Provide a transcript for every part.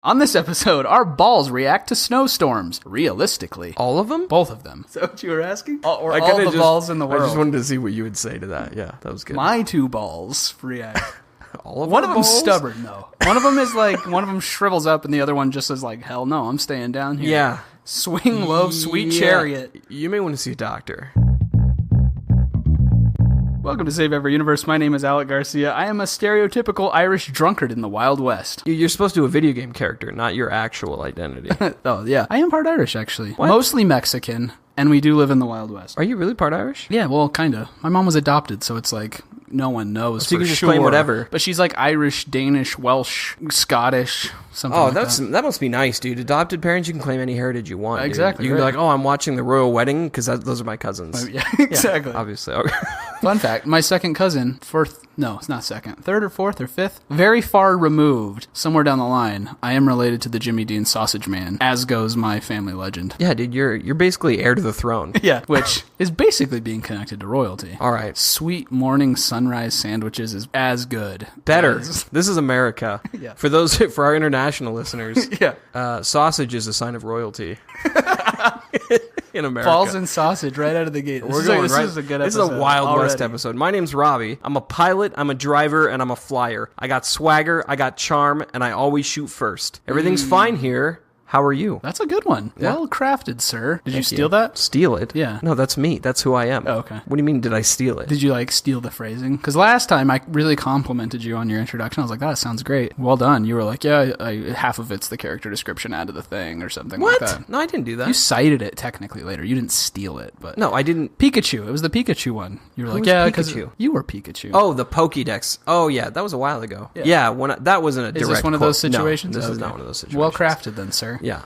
On this episode, our balls react to snowstorms, realistically. All of them? Both of them. Is that what you were asking? Or I all the just, balls in the world? I just wanted to see what you would say to that. Yeah, that was good. My two balls react. All of One our of them's balls? stubborn, though. One of them is like, one of them shrivels up, and the other one just is like, hell no, I'm staying down here. Yeah. Swing low, sweet chariot. You may want to see a doctor. Welcome to Save Every Universe. My name is Alec Garcia. I am a stereotypical Irish drunkard in the Wild West. You're supposed to do a video game character, not your actual identity. Oh, yeah. I am part Irish, actually. What? Mostly Mexican, and we do live in the Wild West. Are you really part Irish? Yeah, well, kind of. My mom was adopted, so it's like no one knows So you for can just sure. claim whatever. But she's like Irish, Danish, Welsh, Scottish, something Oh, like that. that must be nice, dude. Adopted parents, you can claim any heritage you want. Exactly, Dude. You can right. be like, oh, I'm watching the royal wedding because those are my cousins. Yeah, exactly. Obviously. Okay. Fun fact, my second cousin, it's not second, third or fourth or fifth, very far removed, somewhere down the line, I am related to the Jimmy Dean Sausage Man, as goes my family legend. Yeah, dude, you're basically heir to the throne. Yeah, which is basically being connected to royalty. All right. Sweet morning sunrise sandwiches is as good. Better. as- This is America. Yeah. For our international listeners, Yeah. sausage is a sign of royalty. In America. Balls and sausage right out of the gate. This is a good episode. This is a Wild West already. episode. My name's Robbie. I'm a pilot, I'm a driver, and I'm a flyer. I got swagger, I got charm, and I always shoot first. Everything's fine here. How are you? That's a good one. Yeah. Well crafted, sir. Did you Thank steal that? Steal it? Yeah. No, that's me. That's who I am. Oh, okay. What do you mean, did I steal it? Did you steal the phrasing? Because last time I really complimented you on your introduction. I was like, that sounds great. Well done. You were like, yeah, half of it's the character description out of the thing or something What? like that. No, I didn't do that. You cited it technically later. You didn't steal it, but No, I didn't. Pikachu. It was the Pikachu one. You were like, was yeah, because Pikachu? you were Pikachu. Oh, the Pokédex. Oh, yeah, that was a while ago. Yeah, that wasn't a direct is this one of those quote. No, situations? this is Okay. not one of those situations. Well crafted then, sir. Yeah,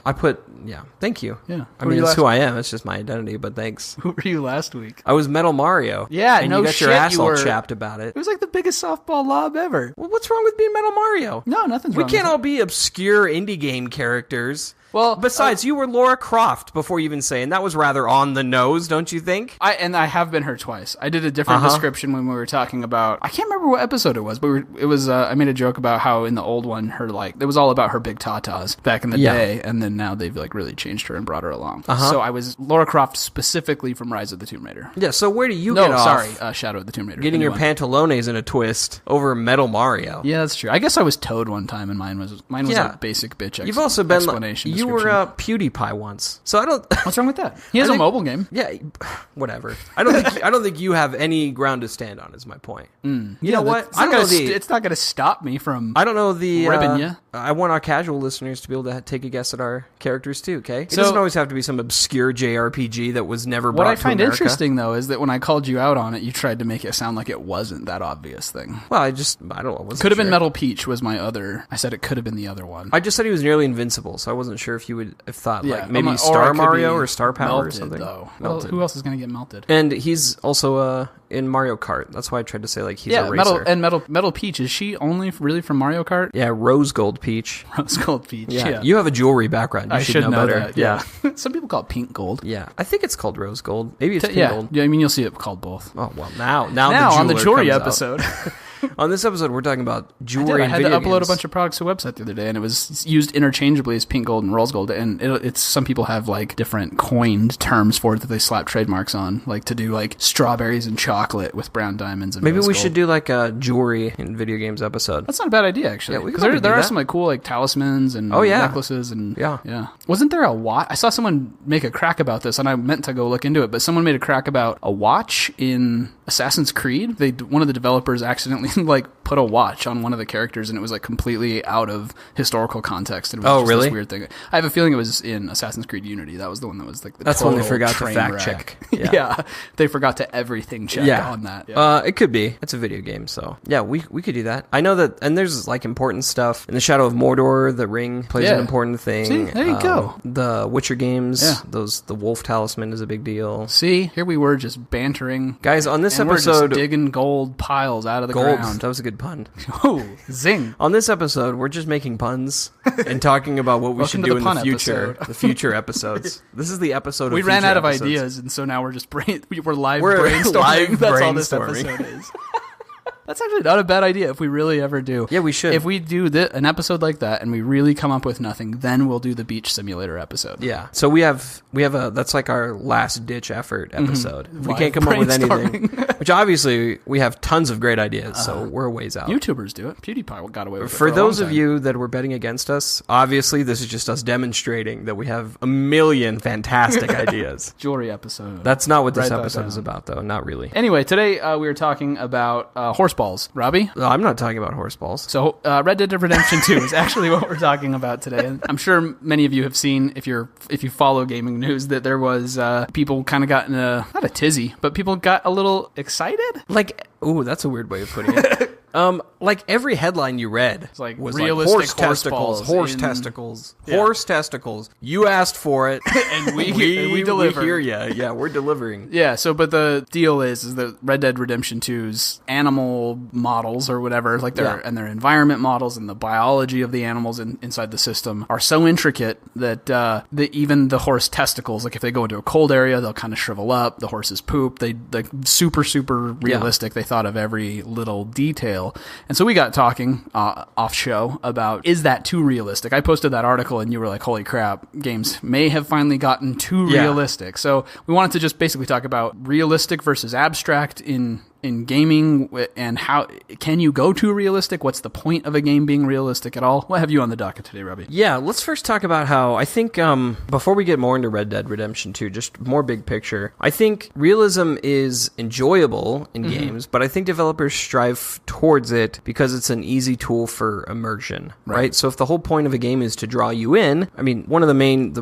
thank you. Yeah. I Who were mean, you it's last- who I am. It's just my identity, but thanks. Who were you last week? I was Metal Mario. Yeah, and no you got shit, your ass you all were- chapped about it. It was like the biggest softball lob ever. Well, what's wrong with being Metal Mario? No, nothing's We wrong. can't with all be obscure indie game characters. Well, Besides, you were Laura Croft before you even say, and that was rather on the nose, don't you think? I have been her twice. I did a different description when we were talking about. I can't remember what episode it was, but it was. I made a joke about how in the old one, it was all about her big tatas back in the day, and then now they've really changed her and brought her along. So I was Laura Croft specifically from Rise of the Tomb Raider. Yeah, so where do you No, get off sorry, Shadow of the Tomb Raider. getting your Anyone. pantalones in a twist over Metal Mario? Yeah, that's true. I guess I was Toad one time, and mine was Yeah. a basic bitch. You've also been explanation. you were description. PewDiePie once, so I don't. What's wrong with that? He has a mobile game. Yeah, whatever. I don't think you have any ground to stand on. Is my point. You know what? It's not it's not gonna stop me from. I don't know the. Ribbon ya. I want our casual listeners to be able to take a guess at our characters too. Okay, it So- doesn't always have to be some obscure JRPG that was never What brought I to find America. interesting, though, is that when I called you out on it, you tried to make it sound like it wasn't that obvious thing. Well, I don't know. I wasn't Could have been sure. Metal Peach was my other. I said it could have been the other one. I just said he was nearly invincible, so I wasn't sure if you would have thought maybe or Star it could Mario be or Star Power melted, or something. Though. Melted. Well, who else is going to get melted? And he's also in Mario Kart. That's why I tried to say he's a racer. Metal Peach, is she only really from Mario Kart? Yeah, Rose Gold Peach. Rose Gold Peach. Yeah. You have a jewelry background. You I should know better. that. Yeah. Some people call it pink gold. Yeah, I think it's called Rose Gold. Maybe it's pink Yeah. gold. Yeah, I mean, you'll see it called both. Oh well, now On the jeweler jewelry comes out. episode. On this episode, we're talking about jewelry. I had and to video upload games. a bunch of products to a website the other day, and it was used interchangeably as pink gold and rose gold. And it's some people have different coined terms for it that they slap trademarks on, to do strawberries and chocolate with brown diamonds. And Maybe rose we gold. should do a jewelry in video games episode. That's not a bad idea, actually. Yeah, we could Because probably there do are that. some cool talismans and necklaces and Yeah. Wasn't there a watch? I saw someone make a crack about this, and I meant to go look into it. But someone made a crack about a watch in Assassin's Creed. One of the developers accidentally put a watch on one of the characters, and it was completely out of historical context. And it was just really? this weird thing. I have a feeling it was in Assassin's Creed Unity. That was the one that was the That's when they total forgot to train fact wreck. check. Yeah. They forgot to everything check on that. It could be. It's a video game, so yeah, we could do that. I know that, and there's important stuff in the Shadow of Mordor. The ring plays an important thing. See, there you go. The Witcher games, Yeah. the Wolf Talisman is a big deal. See, here we were just bantering. Guys, on this And we're just episode, digging gold piles out of the gold. ground. That was a good pun. Oh, zing. On this episode, we're just making puns and talking about what we Welcome should to do the in the pun future. episode. The future episodes. This is the episode. We of ran future out of episodes. ideas, and so now we're just we're live We're brainstorming. live That's all this brainstorming. episode is. That's actually not a bad idea if we really ever do. Yeah, we should. If we do an episode like that and we really come up with nothing, then we'll do the beach simulator episode. Yeah. So we have that's like our last ditch effort episode. If we can't come up with anything, which obviously we have tons of great ideas, so we're a ways out. YouTubers do it. PewDiePie got away with it For those of you that were betting against us, obviously this is just us demonstrating that we have a million fantastic ideas. Jewelry episode. That's not what this episode is about, though. Not really. Anyway, today we were talking about horse balls. Robbie? No, I'm not talking about horse balls. So Red Dead Redemption 2 is actually what we're talking about today. And I'm sure many of you have seen, if you follow gaming news, that there was people kind of got in not a tizzy, but people got a little excited. Like, ooh, that's a weird way of putting it. Like every headline you read was realistic horse testicles. You asked for it, and we deliver. We hear ya. Yeah, we're delivering. Yeah. So, but the deal is that Red Dead Redemption 2's animal models or whatever, like their environment models and the biology of the animals inside the system are so intricate that even the horse testicles, like if they go into a cold area, they'll kind of shrivel up. The horses poop. They like super realistic. They thought of every little detail. And so we got talking off show about, is that too realistic? I posted that article and you were like, holy crap, games may have finally gotten too realistic. So we wanted to just basically talk about realistic versus abstract in gaming, and how can you go too realistic? What's the point of a game being realistic at all? What have you on the docket today, Robbie? Yeah, let's first talk about how I think before we get more into Red Dead Redemption 2, just more big picture, I think realism is enjoyable in games, but I think developers strive towards it because it's an easy tool for immersion, right? So if the whole point of a game is to draw you in, I mean, one of the main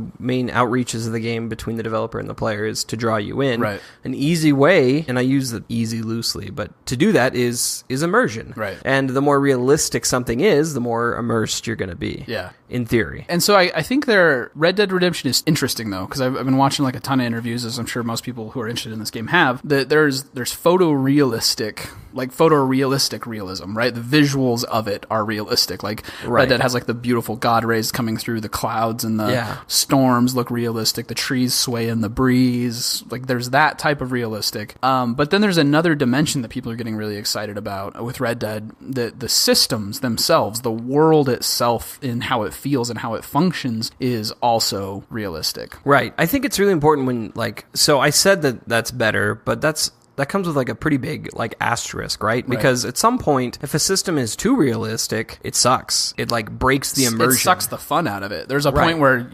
outreaches of the game between the developer and the player is to draw you in. Right. An easy way, and I use the easy loosely, but to do that is immersion. Right. And the more realistic something is, the more immersed you're going to be. Yeah. In theory. And so I think Red Dead Redemption is interesting, though, because I've been watching like a ton of interviews, as I'm sure most people who are interested in this game have, that there's photorealistic realism, right? The visuals of it are realistic. Like Red Dead has like the beautiful God rays coming through the clouds, and the storms look realistic. The trees sway in the breeze. Like there's that type of realistic. But then there's another dimension that people are getting really excited about with Red Dead. The systems themselves, the world itself, in how it feels and how it functions, is also realistic. Right. I think it's really important when, so I said that's better, but that comes with like a pretty big like asterisk, right? Because at some point, if a system is too realistic, it sucks. It like breaks the immersion. It sucks the fun out of it. There's a point where,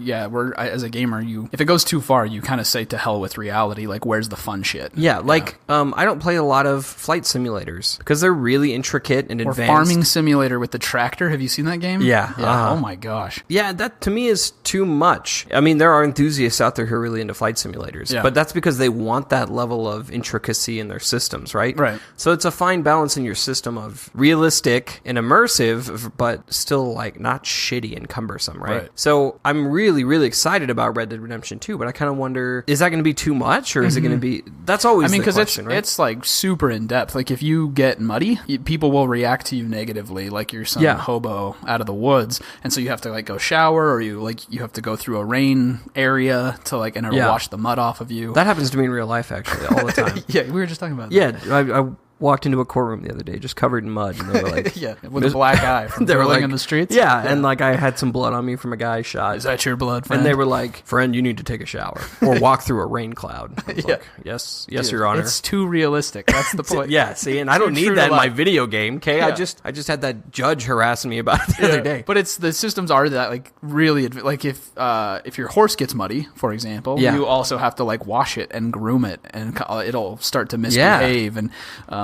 as a gamer, if it goes too far, you kind of say to hell with reality. Like, where's the fun shit? Yeah, I don't play a lot of flight simulators because they're really intricate and advanced. Or Farming Simulator with the tractor. Have you seen that game? Yeah. Oh my gosh. Yeah, that to me is too much. I mean, there are enthusiasts out there who are really into flight simulators, but that's because they want that level of intricacy in their systems, right? Right. So it's a fine balance in your system of realistic and immersive, but still like not shitty and cumbersome, right? So I'm really, really excited about Red Dead Redemption 2, but I kind of wonder, is that going to be too much, or is it going to be? That's always the question, right? It's like super in depth. Like if you get muddy, people will react to you negatively, like you're some hobo out of the woods, and so you have to like go shower, or you have to go through a rain area to like wash the mud off of you. That happens to me in real life actually all the time. Yeah, we were just talking about that. Yeah, I walked into a courtroom the other day just covered in mud, and they were like, with a black eye from rolling in the streets. And like I had some blood on me from a guy shot. Is that your blood, friend? And they were like, friend, you need to take a shower or walk through a rain cloud. Like, yes, dude, Your Honor. It's too realistic. That's the point. See, and I don't need that in my video game. Okay, I just had that judge harassing me about it the other day. But the systems are that like really, like if your horse gets muddy, for example, you also have to like wash it and groom it, and it'll start to misbehave, and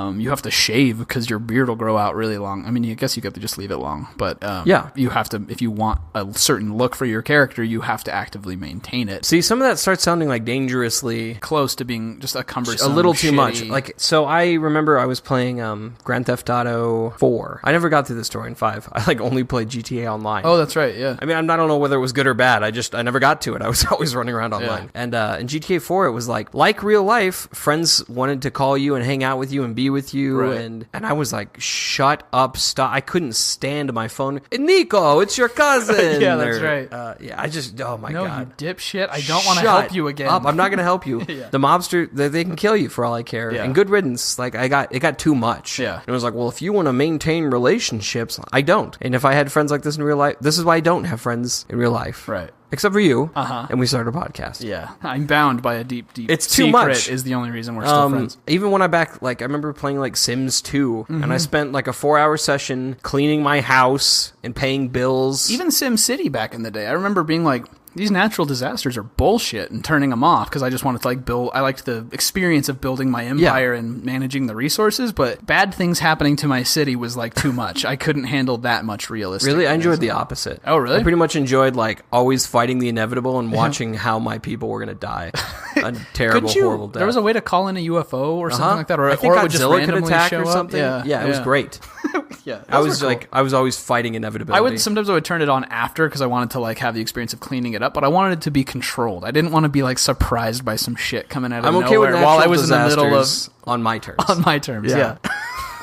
you have to shave because your beard will grow out really long. I mean, I guess you have to just leave it long, but you have to, if you want a certain look for your character, you have to actively maintain it. See, some of that starts sounding like dangerously close to being just a cumbersome, a little too shitty. much. Like, so I remember I was playing Grand Theft Auto 4. I never got through the story in 5. I like only played GTA Online. Oh, that's right. Yeah. I mean, I don't know whether it was good or bad. I never got to it. I was always running around online. And in GTA 4, it was like real life. Friends wanted to call you and hang out with you and be with with you. Right. And I was like, shut up, stop. I couldn't stand my phone. Nico, it's your cousin. Yeah, that's right. Yeah, I just, oh my No, God. you dipshit. I don't want to help you again. Up. I'm not going to help you. Yeah. The mobster, they can kill you for all I care. Yeah. And good riddance. Like, it got too much. Yeah. And it was like, well, if you want to maintain relationships, I don't. And if I had friends like this in real life, this is why I don't have friends in real life. Right. Except for you. Uh-huh. And we started a podcast. Yeah. I'm bound by a deep It's secret too much. is the only reason we're still friends. Even when I remember playing like Sims 2, and I spent like a 4-hour session cleaning my house and paying bills. Even Sim City back in the day. I remember being like, these natural disasters are bullshit, and turning them off because I just wanted to like build. I liked the experience of building my empire and managing the resources, but bad things happening to my city was like too much. I couldn't handle that much realistic. Really? I enjoyed the opposite. Oh, really? I pretty much enjoyed like always fighting the inevitable and watching how my people were going to die. A terrible, horrible death. There was a way to call in a UFO or something like that, or, I think or it would just Godzilla randomly could attack show or something. Up. Yeah, it was great. Yeah, I was always fighting inevitability. Sometimes I would turn it on after because I wanted to like have the experience of cleaning it up, but I wanted it to be controlled. I didn't want to be like surprised by some shit coming out of nowhere okay with while I was in the middle of on my terms. on my terms. Yeah.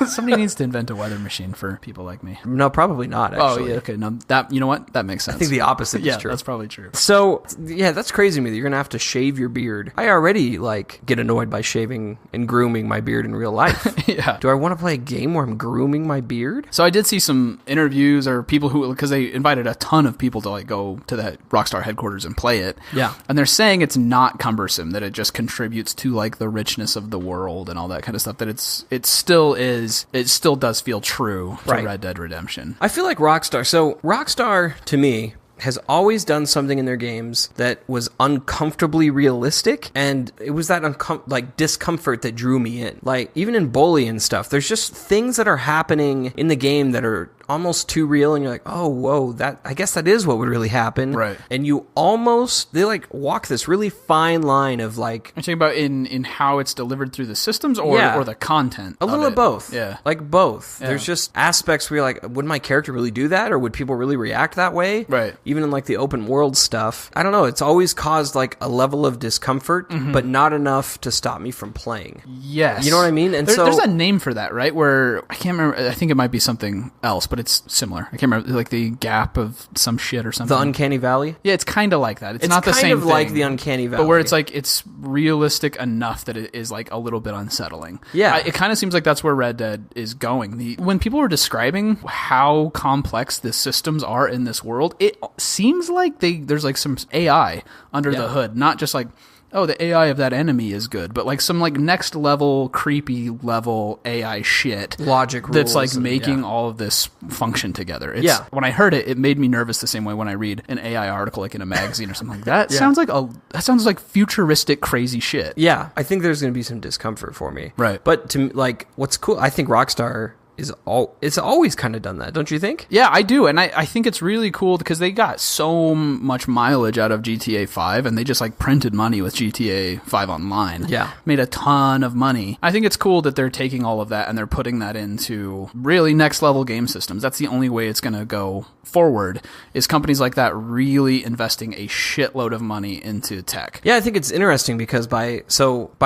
Somebody needs to invent a weather machine for people like me. No, probably not, actually. Oh, yeah, okay. No, that, you know what? That makes sense. I think the opposite is true. Yeah, that's probably true. So, yeah, that's crazy to me that you're going to have to shave your beard. I already, get annoyed by shaving and grooming my beard in real life. Yeah. Do I want to play a game where I'm grooming my beard? So I did see some interviews or people who, because they invited a ton of people to like go to the Rockstar headquarters and play it. Yeah. And they're saying it's not cumbersome, that it just contributes to like the richness of the world and all that kind of stuff, that it still does feel true to Right. Red Dead Redemption. I feel like Rockstar, to me, has always done something in their games that was uncomfortably realistic, and it was that discomfort that drew me in. Like, even in Bully and stuff, there's just things that are happening in the game that are almost too real, and you're like, oh, whoa, I guess that is what would really happen. Right. And they walk this really fine line of like... Are you talking about in how it's delivered through the systems or the content? A little of both. Yeah. Like both. Yeah. There's just aspects where you're like, would my character really do that? Or would people really react that way? Right. Even in like the open world stuff. I don't know. It's always caused like a level of discomfort, but not enough to stop me from playing. Yes. You know what I mean? And there's a name for that, right? Where I can't remember. I think it might be something else, but it's similar. I can't remember, like the gap of some shit or something. The Uncanny Valley? Yeah, it's kind of like that. It's not the same thing. It's kind of like the Uncanny Valley. But where it's like, it's realistic enough that it is like a little bit unsettling. Yeah. It kind of seems like that's where Red Dead is going. When people were describing how complex the systems are in this world, it seems like there's like some AI under the hood, not just like, oh, the AI of that enemy is good, but like some like next level, creepy level AI shit. Logic rules. That's like making all of this function together. When I heard it, it made me nervous the same way when I read an AI article like in a magazine or something like that. That sounds like futuristic crazy shit. Yeah. I think there's going to be some discomfort for me. Right. But to like, what's cool, I think Rockstar it's always kind of done that, don't you think? Yeah, I do, and I think it's really cool because they got so much mileage out of GTA 5, and they just like printed money with GTA 5 Online. Yeah. Made a ton of money. I think it's cool that they're taking all of that and they're putting that into really next level game systems. That's the only way it's going to go forward, is companies like that really investing a shitload of money into tech. Yeah, I think it's interesting because by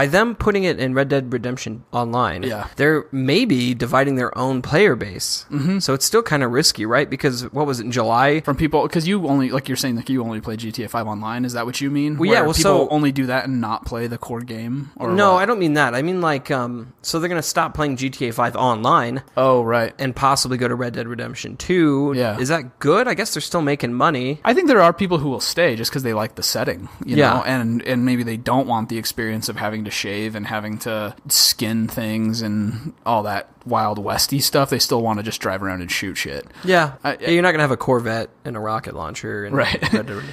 them putting it in Red Dead Redemption Online, they're maybe dividing their own player base. Mm-hmm. So it's still kind of risky, right? Because what was it, in July? From people, because you only, like you're saying, like you only play GTA 5 Online. Is that what you mean? Well, yeah. People only do that and not play the core game? Or no, what? I don't mean that. I mean like, so they're going to stop playing GTA 5 Online. Oh, right. And possibly go to Red Dead Redemption 2. Yeah. Is that good? I guess they're still making money. I think there are people who will stay just because they like the setting, you know, and maybe they don't want the experience of having to shave and having to skin things and all that Wild Westy stuff. They still want to just drive around and shoot shit. Yeah. You're not going to have a Corvette and a rocket launcher. And right.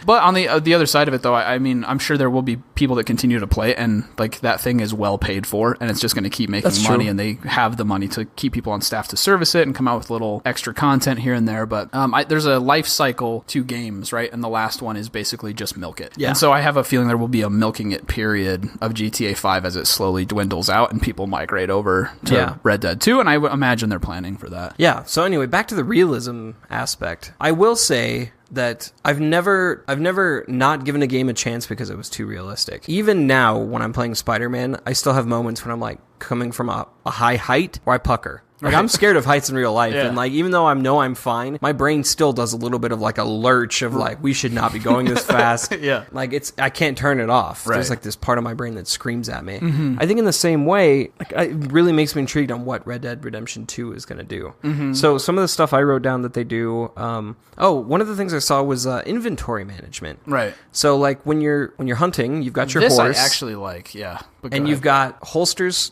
But on the other side of it, though, I mean, I'm sure there will be people that continue to play it, and like that thing is well paid for, and it's just going to keep making money, and they have the money to keep people on staff to service it and come out with little extra content here and there. But there's a life cycle to games, right? And the last one is basically just milk it. Yeah. And so I have a feeling there will be a milking it period of GTA 5 as it slowly dwindles out and people migrate over to Red Dead 2. and I imagine they're planning for that. Yeah. So anyway, back to the realism aspect. I will say that I've never not given a game a chance because it was too realistic. Even now, when I'm playing Spider-Man, I still have moments when I'm like coming from a high height where I pucker. Like, I'm scared of heights in real life, and like, even though I know I'm fine, my brain still does a little bit of like a lurch of like, we should not be going this fast. Like, I can't turn it off. There's like this part of my brain that screams at me. I think in the same way, like, it really makes me intrigued on what Red Dead Redemption 2 is going to do. So some of the stuff I wrote down that they do, one of the things I saw was inventory management. Right. So like when you're hunting, you've got your this horse. I actually like, And you've got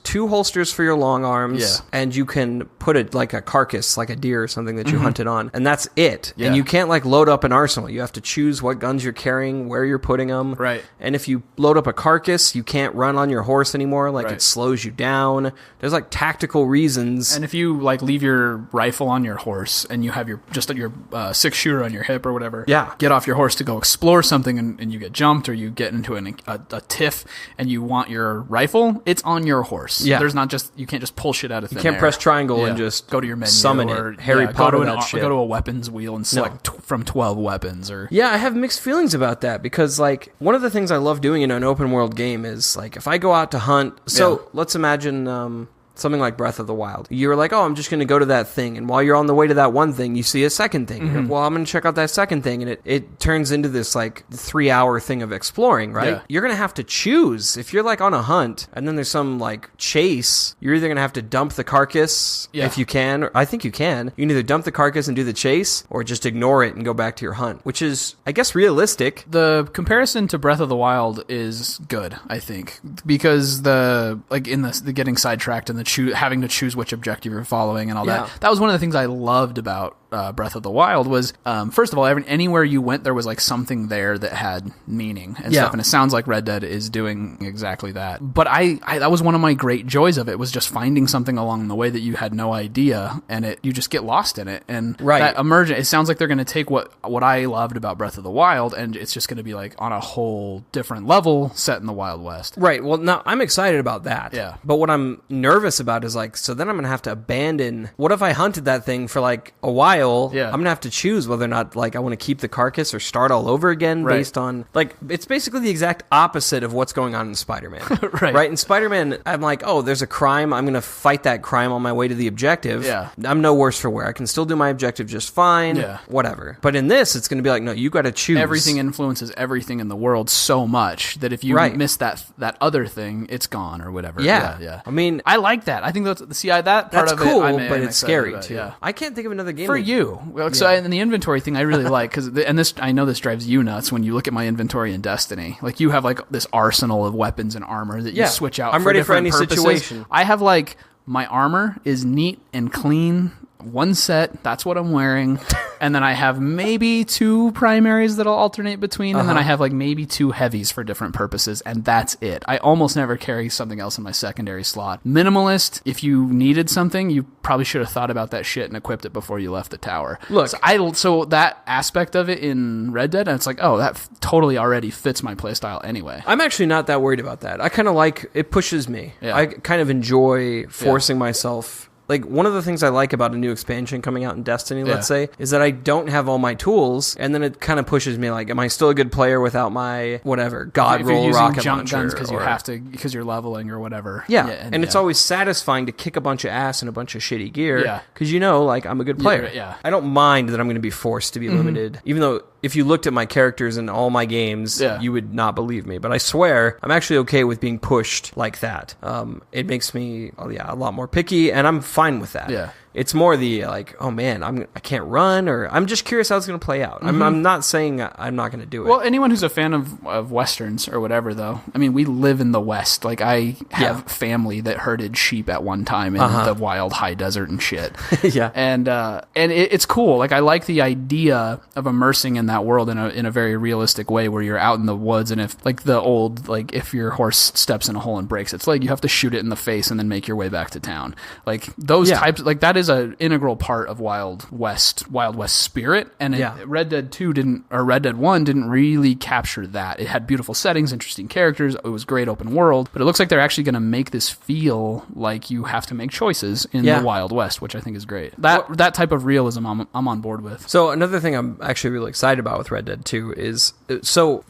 two holsters for your long arms, and you can put it like a carcass, like a deer or something that you hunted on, and that's it. And you can't like load up an arsenal. You have to choose what guns you're carrying, where you're putting them. Right. And if you load up a carcass, you can't run on your horse anymore. Like, it slows you down. There's like tactical reasons. And if you like leave your rifle on your horse and you have your 6-shooter on your hip or whatever, get off your horse to go explore something, and you get jumped, or you get into a tiff and you want your rifle, it's on your horse. There's not just, you can't just pull shit out of thin air. You can't press triangle and just go to your menu, summon or it. Harry Potter go to a weapons wheel and select from 12 weapons. Or I have mixed feelings about that, because like one of the things I love doing in an open world game is like, if I go out to hunt, let's imagine something like Breath of the Wild. You're like, oh, I'm just going to go to that thing. And while you're on the way to that one thing, you see a second thing. You're like, well, I'm going to check out that second thing. And it turns into this like 3-hour thing of exploring, right? You're going to have to choose. If you're like on a hunt and then there's some like chase, you're either going to have to dump the carcass if you can. Or I think you can. You can either dump the carcass and do the chase, or just ignore it and go back to your hunt, which is, I guess, realistic. The comparison to Breath of the Wild is good, I think, because the getting sidetracked and having to choose which objective you're following and all that. That was one of the things I loved about Breath of the Wild was, first of all, anywhere you went, there was like something there that had meaning and stuff. And it sounds like Red Dead is doing exactly that. But that was one of my great joys of it, was just finding something along the way that you had no idea, and you just get lost in it. And that emergent, it sounds like they're going to take what I loved about Breath of the Wild, and it's just going to be like on a whole different level set in the Wild West. Right. Well, now I'm excited about that. Yeah. But what I'm nervous about is like, so then I'm going to have to abandon, what if I hunted that thing for like a while? I'm going to have to choose whether or not like I want to keep the carcass or start all over again based on, like, it's basically the exact opposite of what's going on in Spider-Man. Right. In Spider-Man, I'm like, oh, there's a crime. I'm going to fight that crime on my way to the objective. I'm no worse for wear. I can still do my objective just fine. Whatever. But in this, it's going to be like, no, you got to choose. Everything influences everything in the world so much that if you miss that other thing, it's gone or whatever. I mean, I like that. I think that part of cool, it, but it's scary too. I can't think of another game for you. So and the inventory thing I really like, because I know this drives you nuts when you look at my inventory in Destiny. Like, you have like this arsenal of weapons and armor that you switch out. I'm ready for any situation. I have like, my armor is neat and clean. One set, that's what I'm wearing. And then I have maybe 2 primaries that I'll alternate between. And then I have like maybe 2 heavies for different purposes. And that's it. I almost never carry something else in my secondary slot. Minimalist, if you needed something, you probably should have thought about that shit and equipped it before you left the tower. Look, so that aspect of it in Red Dead, and it's like, oh, that totally already fits my playstyle anyway. I'm actually not that worried about that. I kind of like, it pushes me. I kind of enjoy forcing myself. Like, one of the things I like about a new expansion coming out in Destiny, let's say, is that I don't have all my tools, and then it kind of pushes me, like, am I still a good player without my, whatever, God roll rocket launcher? Because you're leveling or whatever. And it's always satisfying to kick a bunch of ass and a bunch of shitty gear, because you know, like, I'm a good player. I don't mind that I'm going to be forced to be limited, even though if you looked at my characters in all my games, you would not believe me. But I swear, I'm actually okay with being pushed like that. It makes me, a lot more picky, and I'm fine with that. It's more the like, oh man, I can't run, or I'm just curious how it's going to play out. I'm not saying I'm not going to do it. Well, anyone who's a fan of Westerns or whatever, though, I mean, we live in the West. Like, I have family that herded sheep at one time in the wild high desert and shit. And it's cool. Like, I like the idea of immersing in that world in a very realistic way, where you're out in the woods, and if like the old, like, if your horse steps in a hole and breaks its leg, you have to shoot it in the face and then make your way back to town. Like, those types, like, that is an integral part of Wild West spirit, and Red Dead 1 didn't really capture that. It had beautiful settings, interesting characters, it was great open world, but it looks like they're actually going to make this feel like you have to make choices in the Wild West, which I think is great. That type of realism I'm on board with. So another thing I'm actually really excited about with Red Dead 2 is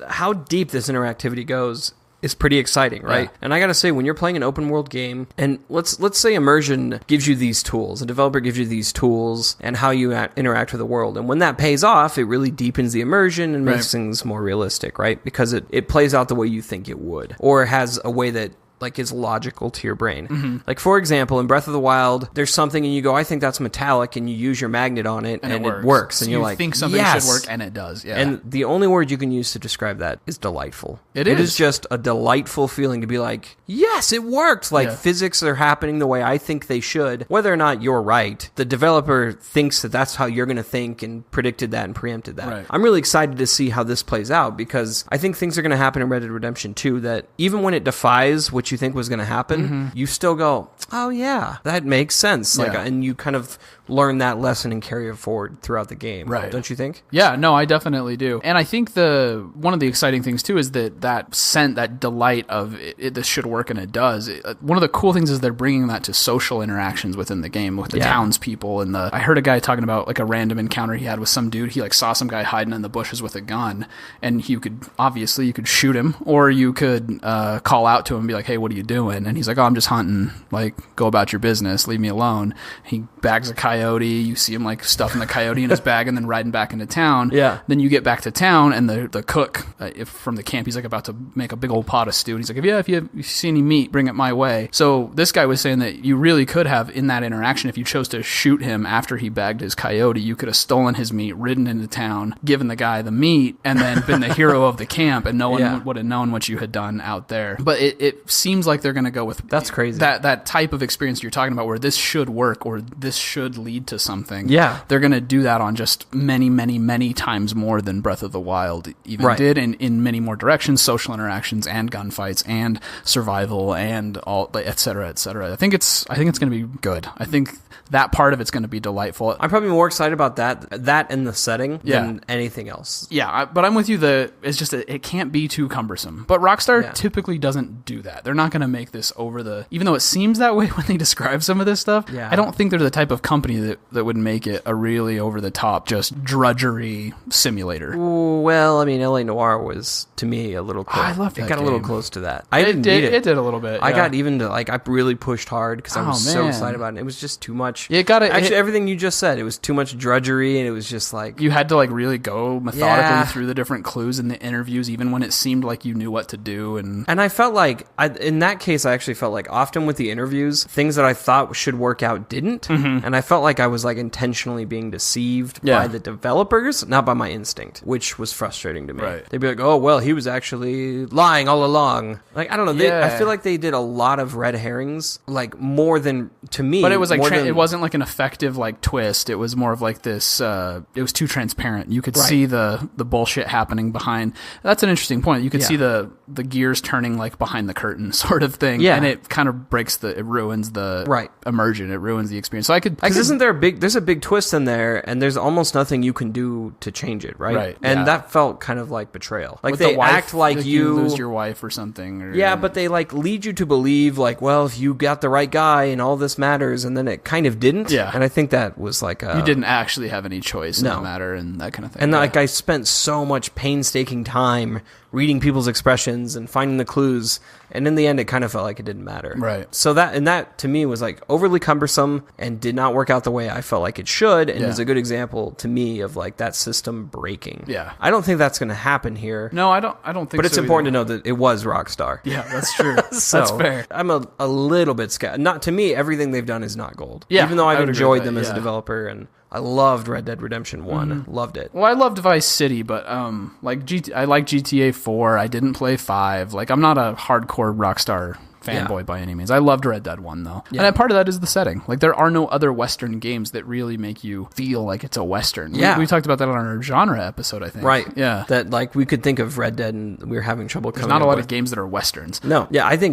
how deep this interactivity goes is pretty exciting, right? Yeah. And I gotta say, when you're playing an open world game, and let's say immersion gives you these tools, a developer gives you these tools and how you interact with the world, and when that pays off, it really deepens the immersion and makes things more realistic, right? Because it plays out the way you think it would, or has a way that like is logical to your brain. Mm-hmm. Like, for example, in Breath of the Wild, there's something and you go, I think that's metallic, and you use your magnet on it and it works. And so you're like, think something should work, and it does. Yeah. And the only word you can use to describe that is delightful. It is just a delightful feeling to be like, yes, it worked. Like physics are happening the way I think they should. Whether or not you're right, the developer thinks that that's how you're going to think and predicted that and preempted that. Right. I'm really excited to see how this plays out, because I think things are going to happen in Red Dead Redemption 2 that even when it defies what you think was going to happen, you still go, oh yeah, that makes sense. Like, and you kind of learn that lesson and carry it forward throughout the game. Right. Don't you think? Yeah, no, I definitely do. And I think one of the exciting things too is that delight of this should work, and it does. One of the cool things is they're bringing that to social interactions within the game with the townspeople. And I heard a guy talking about like a random encounter he had with some dude. He like saw some guy hiding in the bushes with a gun, and you could shoot him, or you could call out to him and be like, hey, what are you doing? And he's like, oh, I'm just hunting. Like, go about your business. Leave me alone. He bags a coyote. You see him like stuffing the coyote in his bag and then riding back into town. Yeah. Then you get back to town, and the cook from the camp, he's like about to make a big old pot of stew. And he's like, if you see any meat, bring it my way. So this guy was saying that you really could have, in that interaction, if you chose to shoot him after he bagged his coyote, you could have stolen his meat, ridden into town, given the guy the meat, and then been the hero of the camp, and no one would have known what you had done out there. But it seems like they're going to go with that's crazy. That type of experience you're talking about, where this should work or this should lead to something. Yeah, they're going to do that on just many, many, many times more than Breath of the Wild even did, and in many more directions, social interactions and gunfights and survival and all, et cetera, et cetera. I think it's going to be good. I think that part of it's going to be delightful. I'm probably more excited about that and the setting than anything else. Yeah, but I'm with you. It's just it can't be too cumbersome. But Rockstar typically doesn't do that. They're not going to make this even though it seems that way when they describe some of this stuff. Yeah. I don't think they're the type of company that would make it a really over the top, just drudgery simulator. Ooh, well, I mean, LA Noire was, to me, a little close. I love that. It got a little close to that. It did a little bit. I got even to I really pushed hard because I was so excited about it. It was just too much. Everything you just said, it was too much drudgery, and it was just like you had to really go methodically through the different clues in the interviews, even when it seemed like you knew what to do. And I felt like in that case, I actually felt like often with the interviews, things that I thought should work out didn't, and I felt like I was intentionally being deceived by the developers, not by my instinct, which was frustrating to me. Right. They'd be like, "Oh, well, he was actually lying all along." I don't know. I feel like they did a lot of red herrings, more than to me. But it was it wasn't like an effective twist. It was more of this. It was too transparent. You could see the bullshit happening behind. That's an interesting point. You could see the gears turning behind the curtain, sort of thing. Yeah, and it kind of it ruins the immersion. It ruins the experience. So isn't there there's a big twist in there, and there's almost nothing you can do to change it, right? Right. And that felt kind of like betrayal. They act like you lose your wife or something. But they lead you to believe well, if you got the right guy and all this matters, and then it kind of didn't. Yeah. And I think that was you didn't actually have any choice in the matter and that kind of thing. And I spent so much painstaking time reading people's expressions and finding the clues, and in the end it kind of felt like it didn't matter. Right. So that to me was overly cumbersome and did not work out the way I felt like it should, and is a good example to me of that system breaking. Yeah. I don't think that's going to happen here. No, I don't think so. But it's important to know that it was Rockstar. Yeah, that's true. That's fair. I'm a little bit scared. Not to me, everything they've done is not gold. Yeah. Even though I've enjoyed them as a developer, and I loved Red Dead Redemption 1. Loved it. Well, I loved Vice City, but I like GTA 4. I didn't play 5. I'm not a hardcore Rockstar fanboy by any means. I loved Red Dead 1 though. Yeah. And part of that is the setting. Like there are no other Western games that really make you feel like it's a Western. Yeah. We talked about that on our genre episode, I think. Right. Yeah. That like we could think of Red Dead and we were having trouble coming There's not a lot with of games that are Westerns. No. Yeah, I think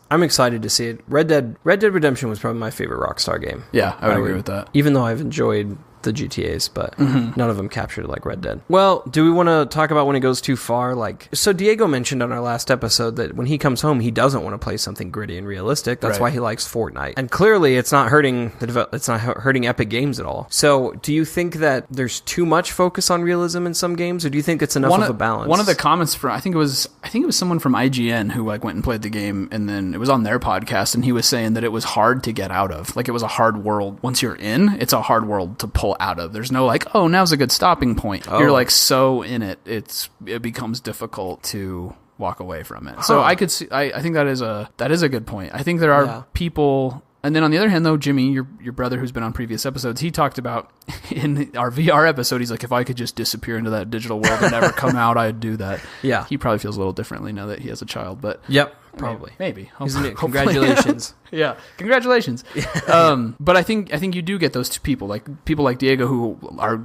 I'm excited to see it. Red Dead Redemption was probably my favorite Rockstar game. Yeah, I would agree with that. Even though I've enjoyed the GTAs, but none of them captured like Red Dead. Well, do we want to talk about when it goes too far? Like, so Diego mentioned on our last episode that when he comes home, he doesn't want to play something gritty and realistic. That's why he likes Fortnite. And clearly, it's not hurting it's not hurting Epic Games at all. So, do you think that there's too much focus on realism in some games, or do you think it's enough of a balance? One of the comments from I think it was someone from IGN who like went and played the game, and then it was on their podcast, and he was saying that it was hard to get out of. Like, it was a hard world. Once you're in, it's a hard world to pull out of. There's no like, oh, now's a good stopping point. You're like so in it, it becomes difficult to walk away from it. So I could see. I think that is a good point. I think there are people. And then on the other hand, though, Jimmy, your brother who's been on previous episodes, he talked about in our VR episode, he's like, if I could just disappear into that digital world and never come out, I'd do that. Yeah. He probably feels a little differently now that he has a child, but yep. Probably. Maybe. Congratulations. Yeah. Congratulations. But I think you do get those two people like Diego who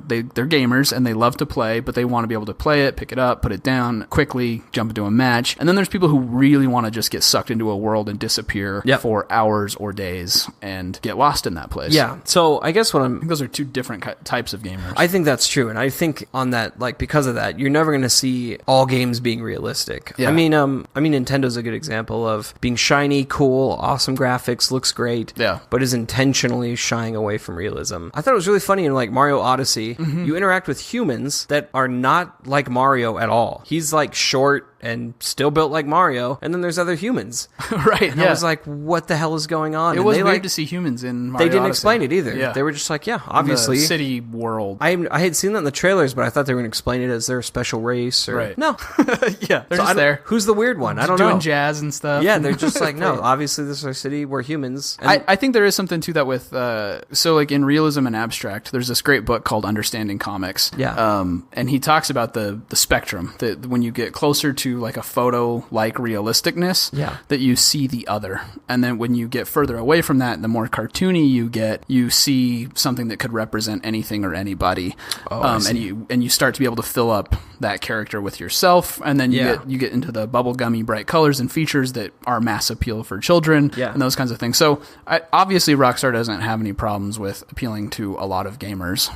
they're gamers and they love to play, but they want to be able to play it, pick it up, put it down quickly, jump into a match. And then there's people who really want to just get sucked into a world and disappear for hours or days and get lost in that place. Yeah. So I guess I think those are two different types of gamers. I think that's true. And I think on that, like, because of that, you're never going to see all games being realistic. Yeah. I mean, Nintendo's a good example of being shiny, cool, awesome graphics, looks great, but is intentionally shying away from realism. I thought it was really funny in like Mario Odyssey, you interact with humans that are not like Mario at all. He's like short and still built like Mario, and then there's other humans. Right, and I was like, what the hell is going on? It was weird to see humans in Mario They didn't Odyssey. Explain it either. Yeah. They were just like, obviously. The city world. I had seen that in the trailers, but I thought they were going to explain it as their special race. Or, right. No. Yeah, they're just there. Who's the weird one? I don't know. Doing jazz and stuff. Yeah, they're just like, no, obviously this is our city, we're humans. And I think there is something to that with, so like in Realism and Abstract, there's this great book called Understanding Comics. Yeah. And he talks about the spectrum, that when you get closer to like a photo-like realisticness, that you see the other. And then when you get further away from that, the more cartoony you get, you see something that could represent anything or anybody. And you start to be able to fill up that character with yourself, and then you get into the bubblegummy bright colors and features that are mass appeal for children and those kinds of things. So obviously Rockstar doesn't have any problems with appealing to a lot of gamers.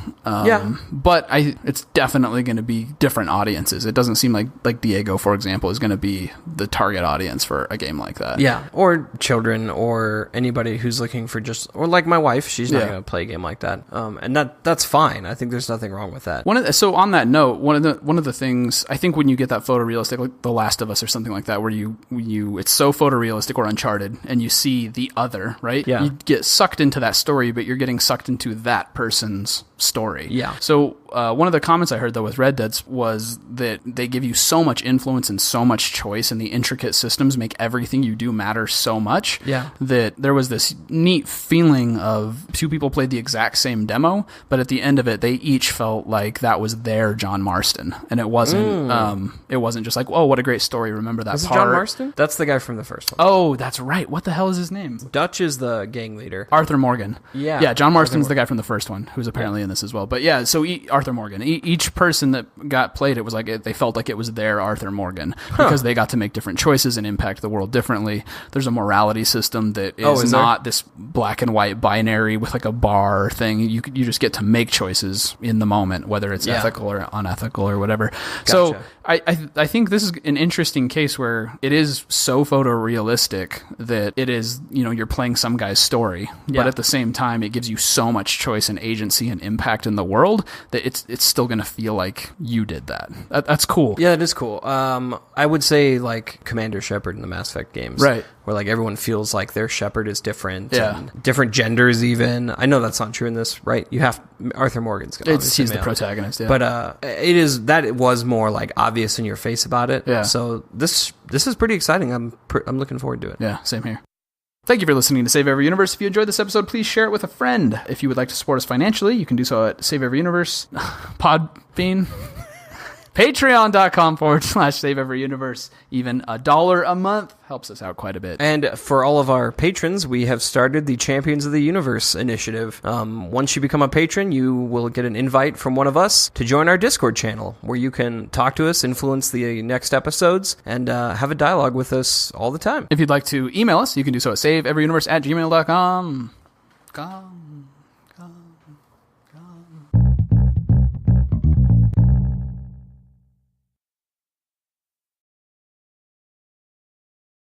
But it's definitely going to be different audiences. It doesn't seem like Diego, for example, is going to be the target audience for a game like that. Yeah, or children, or anybody who's looking for or like my wife, she's not going to play a game like that. And that's fine. I think there's nothing wrong with that. So on that note, one of the things, I think when you get that photorealistic, like The Last of Us or something like that, where it's so photorealistic, or Uncharted, and you see the other, right? Yeah. You get sucked into that story, but you're getting sucked into that person's story. Yeah. So one of the comments I heard, though, with Red Dead was that they give you so much influence and so much choice, and the intricate systems make everything you do matter so much that there was this neat feeling of two people played the exact same demo, but at the end of it, they each felt like that was their John Marston, and it wasn't just like, oh, what a great story, remember that part. John Marston? That's the guy from the first one. Oh, that's right. What the hell is his name? Dutch is the gang leader. Arthur Morgan. Yeah. John Marston's the guy from the first one, who's apparently in this as well. But yeah, so Arthur Morgan. Each person that got played it was like they felt like it was their Arthur Morgan because they got to make different choices and impact the world differently. There's a morality system that is not this black and white binary with like a bar thing. You just get to make choices in the moment, whether it's ethical or unethical or whatever. Gotcha. So I think this is an interesting case where it is so photorealistic that it is, you're playing some guy's story, but at the same time it gives you so much choice and agency and impact in the world that it's still going to feel like you did that. That's cool. Yeah, that is cool. I would say like Commander Shepard in the Mass Effect games. Right. Where like everyone feels like their Shepard is different. Yeah. And different genders even. I know that's not true in this, right? Arthur Morgan's he's the protagonist, yeah. But it was more like obvious in your face about it. Yeah. So this is pretty exciting. I'm looking forward to it. Yeah, same here. Thank you for listening to Save Every Universe. If you enjoyed this episode, please share it with a friend. If you would like to support us financially, you can do so at Save Every Universe, Podbean, Patreon.com/SaveEveryUniverse. Even $1 a month helps us out quite a bit. And for all of our patrons, we have started the Champions of the Universe initiative. Once you become a patron, you will get an invite from one of us to join our Discord channel, where you can talk to us, influence the next episodes, and have a dialogue with us all the time. If you'd like to email us, you can do so at saveeveryuniverse@gmail.com.